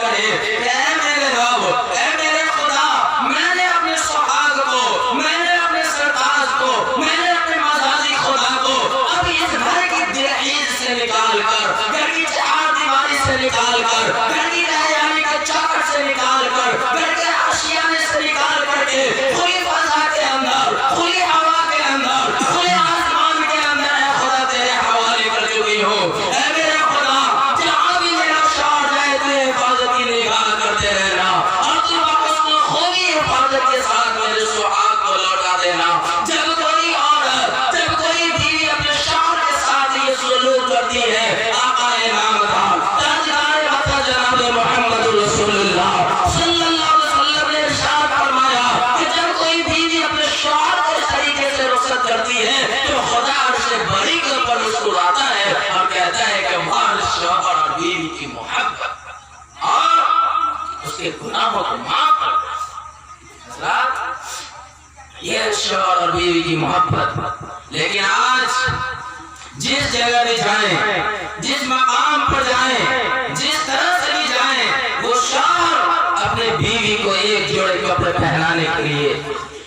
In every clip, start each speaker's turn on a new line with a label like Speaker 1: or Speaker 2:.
Speaker 1: کرے کہ اے میرے رب، اے میرے خدا، میں نے اپنے سہاگ کو، میں نے اپنے سرتاج کو، میں نے اپنے مزاجی خدا کو اب اس گھر کی دہلیز سے نکال کر، گھر کی چار دیواری سے نکال کر، گھر کی رہیانی کے چوکھٹ سے نکال کر، گھر کے آشیانے سے نکال کر کے کھلی فضا کے اندر، کھلی ہوا کے اندر، کھلے آسمان کے اندر اے خدا تیرے حوالے کر چکی ہوں۔ اے میرے خدا، جہاں بھی میرا شوہر جائے تو حفاظت کی نگاہ کرتے رہنا، اور تو بحسن خوبی حفاظت کے ساتھ میرے سہاگ کو لوٹا دینا۔ جب کوئی عورت، جب کوئی بیوی اپنے شوہر کے ساتھ یہ سلوک کرتی ہے، آقا نامدار تاجدار وطن جناب محمد رسول اللہ صلی اللہ علیہ وسلم نے ارشاد فرمایا کہ جب کوئی بیوی اپنے شوہر کو اس طریقے سے رخصت کرتی ہے تو خدا عرش بری کے اوپر مسکراتا ہے اور کہتا ہے کہ واہ شوہر اور بیوی کی محبت اور اس کے گناہوں کو معاف کر دے۔ یہ شوہر اور بیوی کی محبت۔ لیکن آج جس جگہ بھی جائیں، جس مقام پر جائیں، جس طرح سے بھی جائیں، وہ شوہر اپنے بیوی کو ایک جوڑے کپڑے پہنانے کے لیے،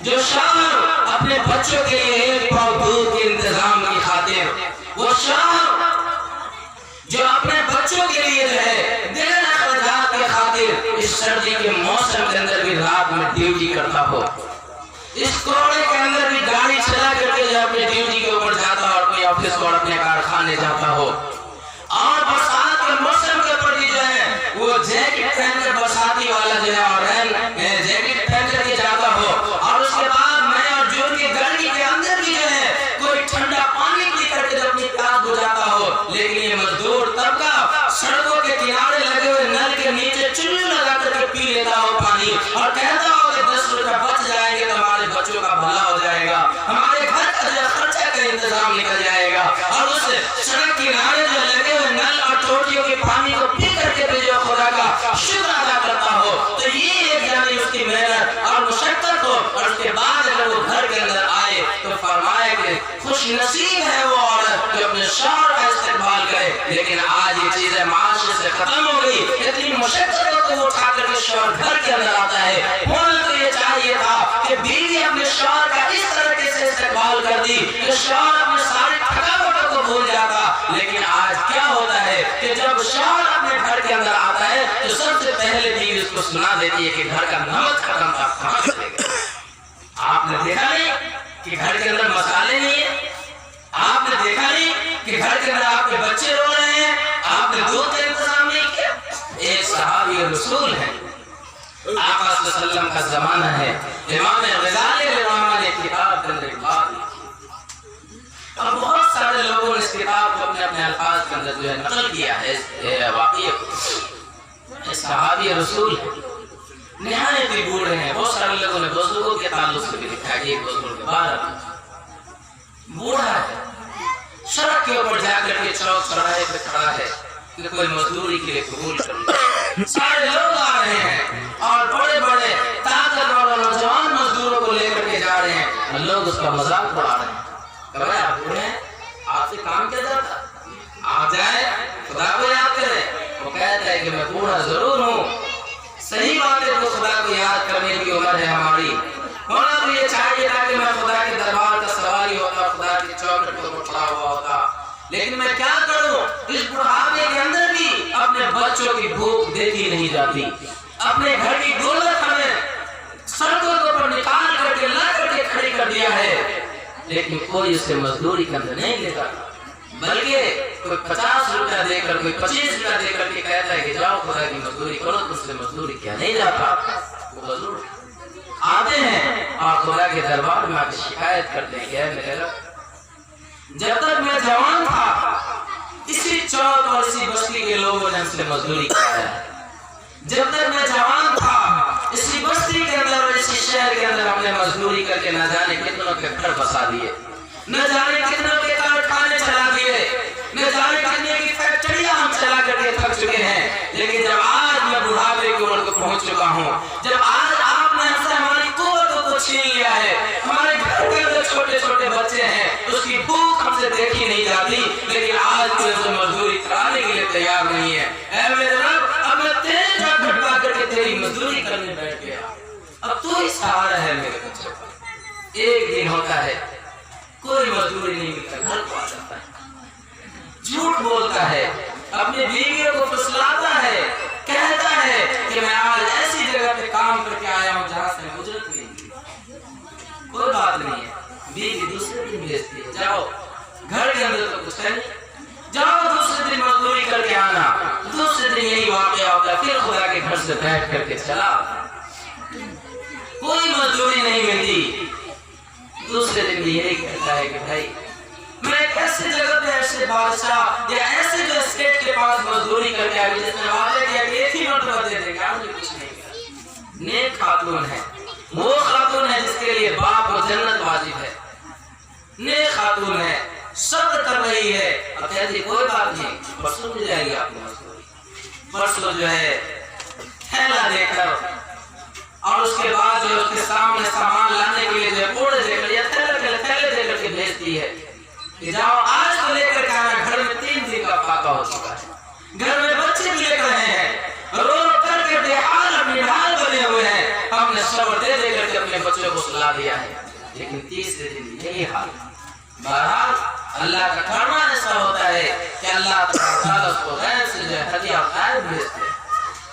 Speaker 1: جو شوہر اپنے بچوں کے لیے ایک پاؤ دودھ کے انتظام کی خاطر، وہ شوہر جو اپنے بچوں کے لیے جو ہے دین اخراجات کی خاطر اس سردی کے موسم کے اندر بھی رات میں ڈیوٹی کرتا ہو، اس کوڑے کے اندر بھی گاڑی چلا کر کے جو اپنی ڈیوٹی کے اوپر جاتا ہو اور کوئی آفس اور اپنے کارخانے جاتا ہو، اور برسات کے موسم کے اوپر بھی جو ہے وہ جیکٹ پہن کر برساتی والا جو ہے اور جیکٹ پہن کر کے جاتا ہو، اور اس کے بعد میں اور جون کی گرمی کے اندر بھی جو ہے کوئی ٹھنڈا پانی پی کر کے جو اپنی پیاس بجھاتا ہو۔ لیکن یہ مزدور طبقہ سڑکوں کے کنارے لگے ہوئے نل کے نیچے چلو لگا کر کے پی لیتا ہو پانی اور کہتا ہو کہ 10 روپے بچ جائیں گے تو ہمارے بچوں کا بھلا ہو جائے گا، ہمارے گھر کا جو خرچہ کا انتظام نکل جائے گا، اور اس سڑک کنارے جو لگے ہوئے نل اور ٹوٹیوں کے پانی کو پی کر کے بھی جو خدا کا شکر ادا کرتا ہو۔ تو یہ ایک یعنی اس کی محنت اور مشقت ہو، اور اس کے بعد اگر وہ گھر کے اندر آئے تو فرمایا کہ خوش نصیب ہے وہ عورت جو اپنے شوہر کا استقبال کرے۔ لیکن آج یہ چیزیں معاشرے سے ختم ہو گئی، اتنی مشقت کو وہ اٹھا کر کے شوہر گھر کے اندر آتا ہے۔ ہونا تو یہ چاہیے تھا کہ بیوی اپنے شوہر کا اس طریقے سے استقبال کرتی کہ شوہر اپنے سارے تھکاوٹوں کو بھول جاتا۔ لیکن آج کیا ہوتا ہے کہ جب شوہر اپنے گھر کے اندر آتا ہے تو سب سے پہلے بیوی اس کو سنا دیتی ہے کہ گھر کا نمک ختم تھا، کہاں چلے گئے؟ آپ نے دیکھا نہیں کہ گھر کے اندر مسالے نہیں ہیں؟ آپ نے دیکھا نہیں کہ گھر کے اندر آپ کے بچے رو رہے ہیں؟ آپ نے دودھ کا انتظام نہیں کیا؟ ایک صحابی رسول ہے، آقا صلی اللہ علیہ وسلم کا زمانہ ہے، امام غزالی رحمہ نے کتاب کے اندر ایک بات لکھی، اور بہت سارے لوگوں نے اس کتاب کو اپنے اپنے الفاظ کے اندر جو ہے نقل کیا ہے واقعی کو۔ صحابی رسول ہے، نہایت ہی بوڑھے ہیں، بہت سارے لوگوں نے بزرگوں کے تعلق سے بھی لکھا ہے کہ ایک بزرگ کے بعد بوڑھا ہے، سڑک کے اوپر جا کر کے چوک چوراہے پہ کھڑا ہے کہ کوئی مزدوری کے لیے قبول کر لے۔ سارے لوگ آ رہے ہیں اور بڑے بڑے طاقتور اور نوجوان مزدوروں کو لے کر کے جا رہے ہیں، اور لوگ اس کا مذاق اڑا رہے ہیں کہ بھائی آپ بوڑھے ہیں، آپ سے کام کیا جاتا، آپ جائیں خدا کو یاد کریں۔ وہ کہتا ہے کہ میں بوڑھا ضرور ہوں، صحیح بات ہے، تو خدا کو یاد کرنے کی عمر ہے ہماری، ہونا تو یہ چاہیے تھا کہ میں خدا کے دربار کا سواری ہوتا، خدا کی چوکھٹ پر کھڑا ہوا ہوتا، لیکن میں کیا کروں؟ اس بڑھاپے کے اندر بھی اپنے بچوں کی بھوک دیکھی نہیں جاتی، اپنے گھر کی دولت ہمیں سڑکوں پر نکال کر کے لا کر کے کھڑی کر دیا ہے، لیکن کوئی اسے مزدوری کے اندر نہیں لیتا، بلکہ کوئی 50 روپیہ دے کر، کوئی 25 روپیہ دے کر کے کہتا ہے کہ جاؤ خدا کی مزدوری کرو، تو اس سے مزدوری کیا نہیں جاتا۔ وہ مزدور آتے ہیں اور خدا کے دربار میں آتے شکایت کرتے ہیں کہ اے میرے رب، جب تک میں جوان تھا اسی چوک اور اسی بستی کے لوگوں نے ہم سے مزدوری کرایا ہے، جب تک میں جوان تھا اسی بستی کے اندر اور اسی شہر کے اندر ہم نے مزدوری کر کے نہ جانے کتنوں کے گھر بسا دیے، نہ جانے کتنوں کے کارخانے چلا دیے، نہ جانے کتنے کی فیکٹریاں ہم چلا کر کے تھک چکے ہیں، لیکن جب آج میں بڑھاپے کی عمر کو پہنچ چکا ہوں، جب آج آپ نے ہم سے ہماری قوتوں کو چھین لیا ہے، ہمارے گھر کے اندر چھوٹے چھوٹے بچے ہیں، اس کی بھوک ہم سے دیکھی نہیں جاتی، لیکن آج کوئی مزدوری کرانے کے لیے تیار نہیں ہے۔ اے میرے رب، اب میں تیرے तेरी मजदूरी करने बैठ गया, अब तू ही सहारा है मेरे बच्चों का। एक दिन होता है, कोई मजदूरी नहीं मिलता, घर को आ जाता है, झूठ बोलता है, अपनी बीवियों को फुसलाता है, कहता है कि मैं आज ऐसी जगह पे काम करके आया हूँ जहाँ से मैं उजरत नहीं मिली। कोई बात नहीं है, बीवी दूसरे दिन भेजती है, जाओ घर के अंदर तो कुछ है नहीं, जाओ दूसरे दिन मजदूरी करके आना। दूसरे दिन यही वाक़या होता है, फिर खुदा के घर से बैठ करके चला, कोई मजदूरी नहीं मिलती। दूसरे दिन भी यही कहता है कि भाई मैं एक ऐसे जगह पे ऐसे बादशाह या ऐसे जो स्टेट के पास मजदूरी करके आया जिसने वादे किया कि एक ही मरतबा दे देगा, आज भी कुछ नहीं किया। नेक खातून है, वो खातून है जिसके लिए बाप और जन्नत वाजिब है, नेक खातून है, सब्र कर रही है, अब कहती कोई बात नहीं, परसों मिल जाएगी आपको मजदूरी। परसों जो है थैला देकर और उसके बाद जो उसके सामने सामान लाने के लिए जो बोर्ड देकर या थैले देकर के भेजती है कि जाओ आज तो लेकर के आना। घर में 3 दिन का फाका हो चुका है, घर में बच्चे भी लेकर रहे हैं, रो रो करके बेहाल अपने हाल बने हुए हैं, हमने सब्र दे दे करके अपने बच्चों को सुला दिया है, लेकिन तीसरे दिन यही हाल। बहरहाल अल्लाह का करना ऐसा होता है कि अल्लाह ताला उसको गैर से जो हदिया खैर भेजते हैं।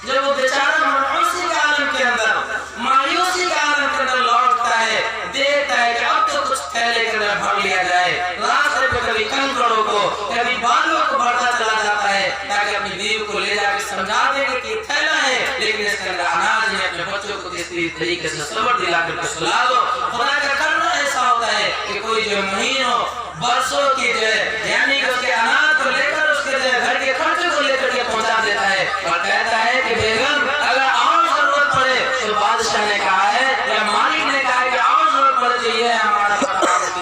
Speaker 1: जब वो बेचारा मायूसी के आलम के अंदर, मायूसी के आलम के अंदर लौटता है, देखता है कि अब तो कुछ थैले के अंदर भर लिया जाए, रास्ते पे कभी कंकड़ों को कभी बालुओं को भरता चला जाता है ताकि अपनी बीवी को ले जाकर समझा देगा कि थैला है लेकिन इसके अंदर अनाज है, अपने बच्चों को किसी तरीके से सब्र दिला करके सुला दो। खुदा का करना ऐसा होता है कि कोई जो महीनों बरसों की जो है यानी कि उसके अनाज को लेकर उसके जो घर के खर्चे को लेकर के पहुंचा देता है और कहता है कि बेगम अगर और जरूरत पड़े तो बादशाह ने कहा है या मालिक ने कहा है कि और जरूरत पड़े तो ये हमारा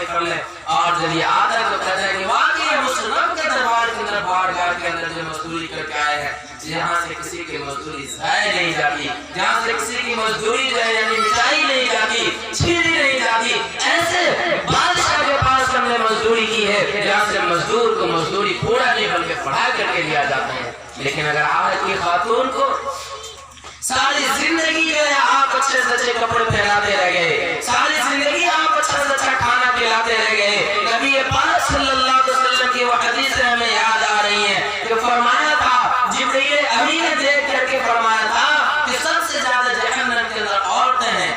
Speaker 1: कर ले। और जब ये आता है तो कहता है कि वाकई हम उस रब के दरबार के अंदर बारगाह के अंदर जो मजदूरी करके आए हैं, जहाँ से किसी की मजदूरी जाया नहीं जाती, जहाँ से किसी की मजदूरी जो है यानी मिटाई नहीं जाती, छीनी नहीं जाती, ऐसे बादशाह के पास हमने मजदूरी की है जहाँ से मजदूर को मजदूरी पूरा नहीं बल्कि पढ़ा करके लिया जाता है। लेकिन अगर आज की खातून को सारी जिंदगी जो है आप अच्छे से अच्छे कपड़े पहनाते रह गए, सारी जिंदगी आप अच्छा से अच्छा खाना खिलाते रह गए, नबी पाक सल्लल्लाहु अलैहि वसल्लम की वो हदीसें हमें याद आ रही हैं कि फरमाया था, जिब्रील अमीन ने देख करके फरमाया था कि सबसे ज्यादा जहन्नम के अंदर औरतें हैं।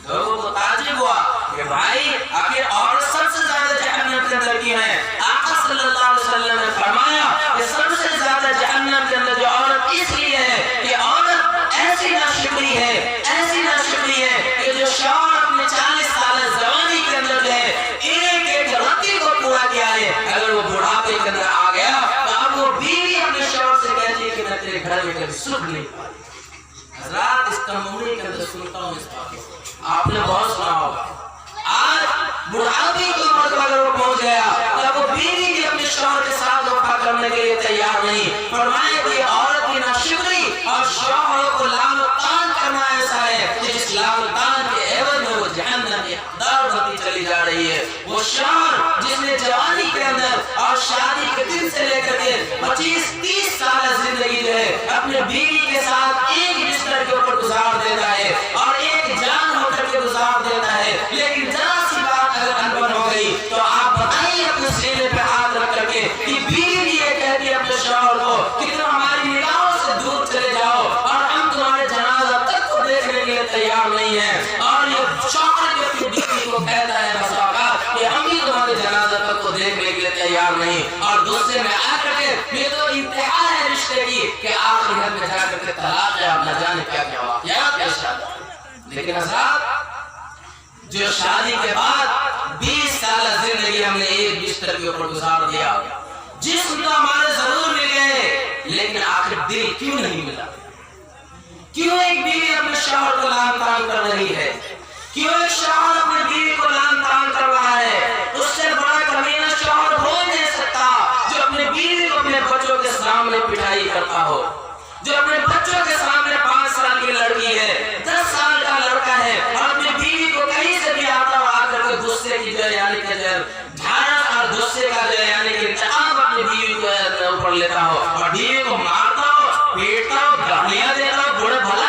Speaker 1: लोगों को ताज्जुब हुआ कि भाई आखिर औरत सबसे ज्यादा जहन्नम के अंदर क्यों है? आका सल्लल्लाहु अलैहि वसल्लम ने फरमाया कि सबसे ज्यादा जहन्नम के अंदर जो औरत इसलिए है कि औरत ऐसी नाशुक्री है, ऐसी नाशुक्री है कि जो शौहर अपने 40 साल जवानी के अंदर जो है एक एक राती को पूरा किया है, अगर वो बुढ़ापे के अंदर आ गया तो अब वो बीवी अपने शौहर से कहती है कि मैं तेरे घर में कभी सुख नहीं पाई। रात इस कमरे के अंदर सुनता हूँ इस बात को, आपने बहुत सुना होगा। आज बुढ़ापे की उम्र पर अगर वो पहुंच गया तब वो बीवी भी अपने शौहर के साथ वफा करने के लिए तैयार नहीं। फरमाया कि औरत की नाशुक्री और शौहर को लाल तान करना ऐसा है कि जिस लाल तान के एवज में वो जहन्नम की हकदार बनती चली जा रही है। वो शौहर जिसने जवानी के अंदर और शादी के दिन से लेकर के 25-30 साल जिंदगी जो है अपने बीवी के साथ एक बिस्तर के ऊपर गुजार देता है और एक जान होकर के गुजार देता है, लेकिन जरा सी बात अगर अनबन हो गई तो आप बताइए अपने सीने पे हाथ रख करके कि बीवी ये कहती है अपने शौहर को कि तुम हमारी निगाहों से दूर चले जाओ और हम तुम्हारे जनाजा तक को देखने के लिए तैयार नहीं है। और ये शौहर जो अपनी बीवी को कहता है मसाका कि हम भी तुम्हारे जनाजा तक को देखने के लिए तैयार नहीं, और दूसरे में आकर के ये तो इंतहा है रिश्ते की कि आखिर घर में जाकर के तलाक है, आप न जाने क्या क्या हुआ क्या पेश आता। लेकिन हज़रात जो शादी के बाद 20 साल जिंदगी हमने एक बिस्तर के ऊपर गुजार दिया, जिस्म तो हमारे जरूर मिल गए लेकिन आखिर दिल क्यों नहीं मिला? क्यों एक बीवी अपने शौहर को लान तान कर रही है? क्यों एक शौहर अपनी बीवी को लान तान कर रहा है? उससे बड़ा कमीना शौहर हो नहीं सकता जो अपने बीवी को अपने बच्चों के सामने पिटाई करता हो, जो अपने बच्चों के सामने 5 साल की लड़की है, 10 साल का लड़का है और अपनी बीवी को कहीं से भी आता हुआ आकर के गुस्से की जो है यानी कि धारा और गुस्से का जो है यानी कि इंतकाम अपनी बीवी को ऊपर लेता हो और बीवी को मारता हो, पीटता हो, गालियां देता हो, बुरे भला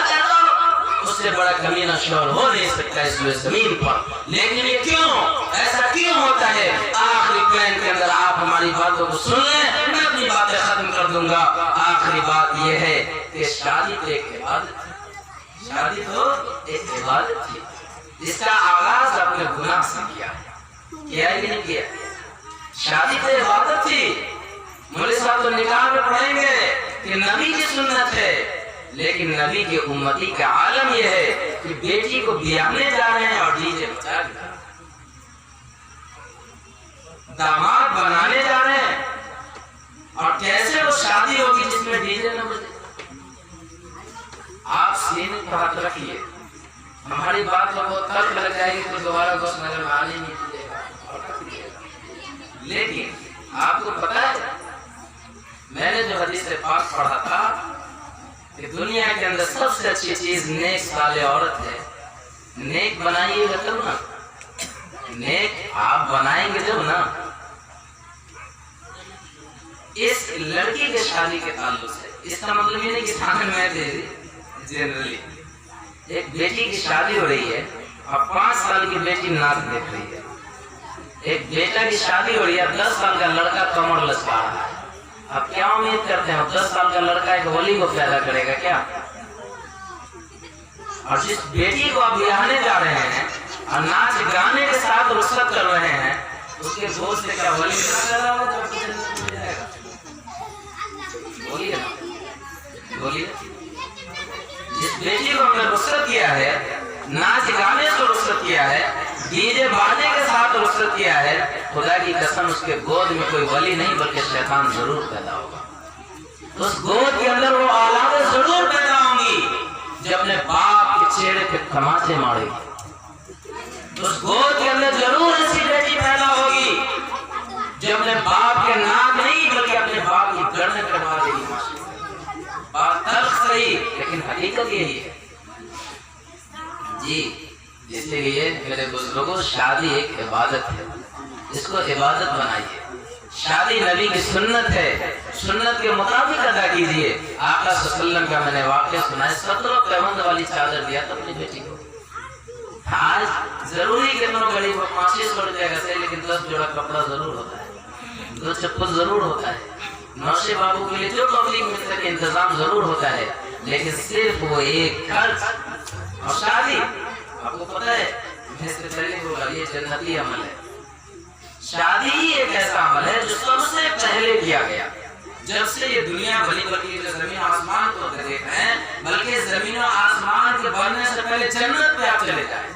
Speaker 1: बड़ा कमीना शोर हो नहीं सकता इस जमीन पर। लेकिन ये क्यों, ऐसा क्यों होता है? आखिरी प्लान के अंदर आप हमारी बातों को सुन लें, मैं अपनी बातें खत्म कर दूंगा। आखिरी बात यह है कि शादी तो एक इबादत थी, शादी तो एक इबादत थी जिसका आगाज आपने गुनाह से किया है कि नहीं किया? शादी तो इबादत थी। मौलवी साहब तो निकाह में पढ़ेंगे कि नबी की सुन्नत है, लेकिन नबी के उम्मती का आलम यह है कि बेटी को ब्याहने जा रहे हैं और डीजे बजा रहे हैं, दामाद बनाने जा रहे हैं, और कैसे वो शादी होगी जिसमें डीजे न बजे? आप सीने पर हाथ रखिए, हमारी बात को बहुत तर्क लग जाएगी तो दोबारा बस नजर में आने नहीं मिलेगा। लेकिन आपको पता है, मैंने जो हदीस पाक पढ़ा था कि दुनिया के अंदर सबसे अच्छी चीज नेक साले औरत है। नेक बनाइएगा तब ना, नेक आप बनाएंगे जब ना। इस लड़की के शादी के ताल्लुक से, इसका मतलब ये नहीं कि थाने में दे दी, जनरली एक बेटी की शादी हो रही है और 5 साल की बेटी नाच देख रही है, एक बेटा की शादी हो रही है, 10 साल का लड़का कमर लचका रहा है। अब क्या उम्मीद करते हैं 10 साल का लड़का एक वली को पैदा करेगा क्या? और जिस बेटी को आप ब्याहने जा रहे हैं और नाच गाने के साथ रुखसत कर रहे हैं, उसके दोस्त से क्या वली पैदा होगा? बोलिए बोलिए। जिस बेटी को हमने रुखसत किया है, नाच गाने से रुखसत किया है, डीजे बाजे के साथ रुखसत किया है, खुदा की कसम उसके गोद में कोई वली नहीं बल्कि शैतान जरूर पैदा होगा। उस गोद के अंदर वो औलादें जरूर पैदा होंगी जो अपने बाप के चेहरे पे तमाचे मारेगी। उस गोद के अंदर जरूर ऐसी बेटी पैदा होगी जो अपने बाप के नाक नहीं बल्कि अपने बाप की गर्दन पे मार देगी। बात तल्ख सही, लेकिन हकीकत यही है जी। इसलिए मेरे बुजुर्गों, शादी एक इबादत है, इसको इबादत बनाइए। शादी नबी की सुन्नत है, सुन्नत के मुताबिक अदा कीजिए। आका सल्लल्लाहु अलैहि वसल्लम का मैंने वाक़या सुना है, 17 पैबंद वाली चादर दिया था अपनी बेटी को। आज जरूरी कि दोनों गरीब को 500 रुपये का सही, लेकिन 10 जोड़ा कपड़ा जरूर होता है, 2 चप्पल जरूर होता है, नौशे बाबू के लिए जो पब्लिक मित्र के इंतजाम जरूर होता है, लेकिन सिर्फ वो एक खर्च। और शादी आपको पता है, इससे पहले बोला ये जन्नती अमल है। शादी ही एक ऐसा अमल है जो सबसे पहले किया गया जब से ये दुनिया बनी, बल्कि जो जमीन आसमान को देख रहे हैं, बल्कि जमीन और आसमान के बनने से पहले जन्नत पे आप चले जाए।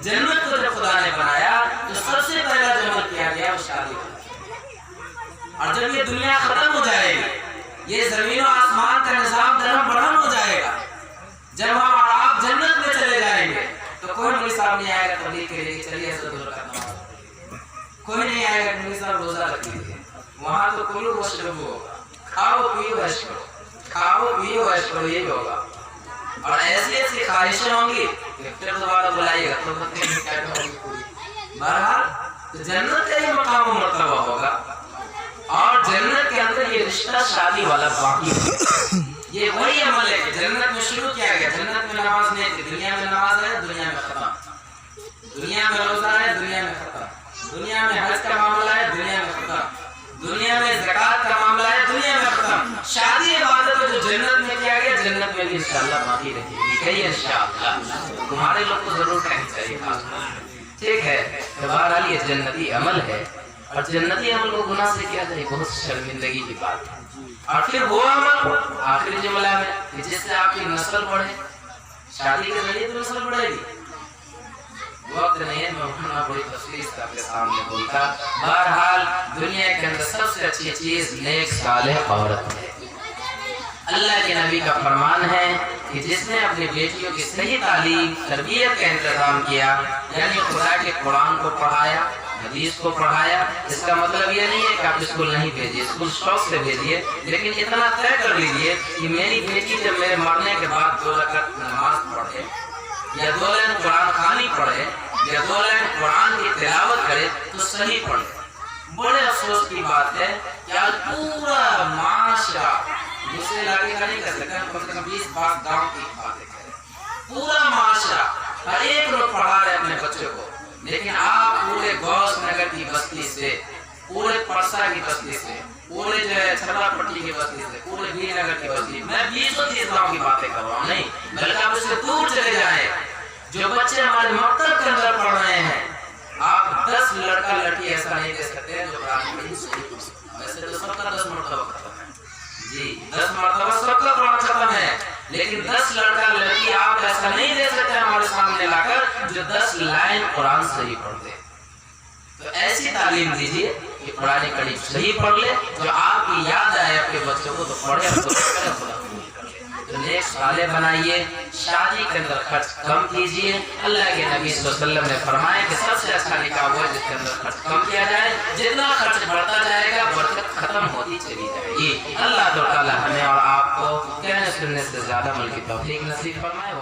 Speaker 1: जन्नत को जब खुदा ने बनाया तो सबसे पहला जो अमल किया गया वो शादी। और जब ये दुनिया खत्म हो जाएगी, ये जमीन और आसमान का निजाम धर्म बढ़म हो जाएगा, जब हम और आप जन्नत में चले जाएंगे तो कोई मौलवी साहब नहीं आएगा तबलीग के लिए चलिए कोई नहीं आएगा मौलवी साहब रोजा रखिए। वहां तो कुलू वशरबू होगा, खाओ पियो ऐश करो, खाओ पियो ऐश करो, ये होगा। और ऐसी ऐसी ख्वाहिशें होंगी कि फिर दोबारा बुलाइएगा तो बहरहाल तो जन्नत का ही मकाम मर्तबा होगा। और जन्नत के अंदर ये रिश्ता शादी वाला बाकी है। ये वही अमल है कि जन्नत में शुरू किया गया। जन्नत में नमाज नहीं थी, दुनिया में नमाज है, दुनिया में खत्म। दुनिया में रोजा है, दुनिया में खत्म। दुनिया में हज का मामला है, दुनिया में खत्म। दुनिया में ज़कात का मामला है, दुनिया में खत्म। शादी इबादत जो जन्नत में किया गया, जन्नत में भी इंशाअल्लाह बाकी रहेगी। कहिए इंशाअल्लाह, तुम्हारे लोग को जरूर कहनी चाहिए। ठीक है, बहरहाल ये जन्नती अमल है, और जन्नती अमल को गुनाह से किया जाए बहुत शर्मिंदगी की बात है। और फिर वो अमल आखिरी जुमला में जिससे आपकी नस्ल बढ़े, शादी के जरिए तो नस्ल बढ़ेगी। वक्त नहीं है, मैं बड़ी तफसील से आपके सामने बोलता। बहरहाल दुनिया के अंदर सबसे अच्छी चीज नेक सालेह औरत है। अल्लाह के नबी का फरमान है कि जिसने अपनी बेटियों की सही तालीम तरबियत का इंतजाम किया, यानी खुदा के कुरान को पढ़ाया, हदीस को पढ़ाया। इसका मतलब ये नहीं है कि आप स्कूल नहीं भेजिए, स्कूल शौक से भेजिए, लेकिन इतना तय कर लीजिए कि मेरी बेटी जब मेरे मरने के बाद 2 रकात नमाज पढ़े, या 2 लाइन कुरान खानी पढ़े, या 2 लाइन कुरान की तिलावत करे तो सही पढ़े। बड़े अफसोस की बात है कि आज पूरा माशरा दूसरे इलाके का नहीं कर सकता, कम से कम 20 बात गाँव की बातें करें। पूरा माशरा हर एक लोग पढ़ा रहे अपने बच्चों को, लेकिन आप पूरे गौस नगर की बस्ती से, पूरे परसा की बस्ती से, पूरे जो है छतरापट्टी की बस्ती से, पूरे वीरनगर की बस्ती, मैं 20-30 गाँव की बातें कर रहा हूँ, नहीं बल्कि आप उससे दूर चले जाए। जो बच्चे हमारे मकतब के अंदर पढ़ रहे हैं, आप 10 लड़का लड़की ऐसा नहीं दे सकते जो वैसे तो सबका 10 मरतबा खत्म है जी, 10 मरतबा सबका कुरान खत्म है, लेकिन 10 लड़का लड़की आप ऐसा नहीं दे सकते हमारे सामने लाकर जो 10 लाइन कुरान सही पढ़ दे। तो ऐसी तालीम दीजिए कि कुरान करीम सही पढ़ ले, जो आपकी याद आए अपने बच्चों को तो पढ़े और खुदा तो नेक साले बनाइए। शादी के अंदर खर्च कम कीजिए। अल्लाह के नबी सल्लल्लाहु अलैहि वसल्लम ने फरमाया कि सबसे अच्छा निकाह वो है जिसके अंदर खर्च कम किया जाए। जितना खर्च बढ़ता जाएगा बरकत खत्म होती चली जाएगी। अल्लाह ताला हमें और आपको कहने सुनने से ज्यादा अमल की तौफीक नसीब फरमाए।